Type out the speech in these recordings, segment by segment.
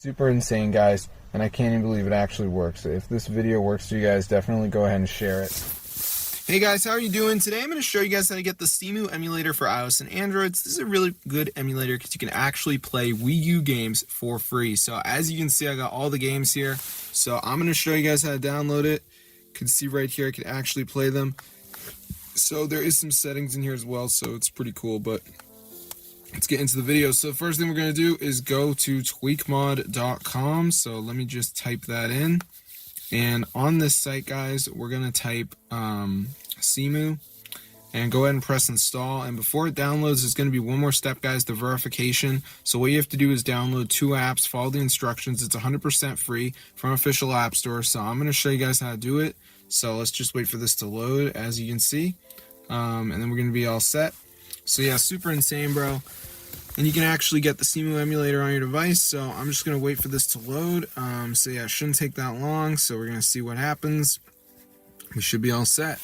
Super insane, guys, and I can't even believe it actually works. So if this video works for you guys, definitely go ahead and share it. Hey guys, how are you doing? Today I'm going to show you guys how to get the Cemu emulator for iOS and Androids. This is a really good emulator because you can actually play Wii U games for free. So as you can see, I got all the games here. So I'm going to show you guys how to download it. You can see right here, I can actually play them. So there is some settings in here as well, so it's pretty cool, but let's get into the video. So the first thing we're going to do is go to tweakmod.com. So let me just type that in. And on this site, guys, we're going to type Cemu and go ahead and press install. And before it downloads, there's going to be one more step, guys, the verification. So what you have to do is download 2 apps, follow the instructions. It's 100% free from official app store. So I'm going to show you guys how to do it. So let's just wait for this to load, as you can see. And then we're going to be all set. So yeah, super insane, bro. And you can actually get the Cemu emulator on your device. So I'm just going to wait for this to load. So yeah, it shouldn't take that long. So we're going to see what happens. We should be all set.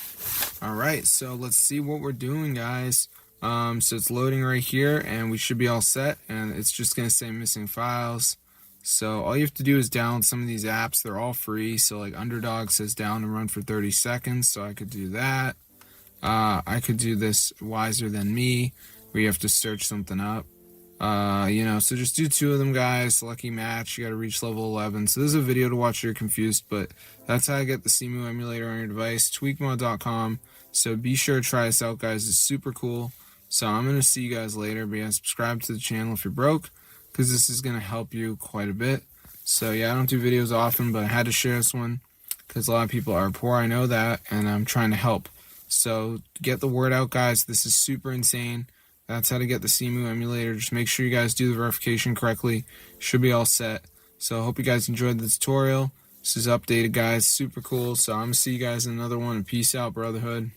All right, so let's see what we're doing, guys. So it's loading right here, and we should be all set. And it's just going to say missing files. So all you have to do is download some of these apps. They're all free. So like Underdog says down and run for 30 seconds. So I could do that. I could do this Wiser Than Me, where you have to search something up. So just do 2 of them, guys. Lucky match, you got to reach level 11. So this is a video to watch if you're confused, but that's how I get the Cemu emulator on your device. Tweakmod.com. So be sure to try this out, guys. It's super cool. So I'm going to see you guys later, but yeah, subscribe to the channel if you're broke, because this is going to help you quite a bit. So yeah, I don't do videos often, but I had to share this one because a lot of people are poor, I know that, and I'm trying to help. So get the word out, guys. This is super insane. That's how to get the Cemu emulator. Just make sure you guys do the verification correctly. Should be all set. So I hope you guys enjoyed the tutorial. This is updated, guys. Super cool. So I'm going to see you guys in another one. And peace out, brotherhood.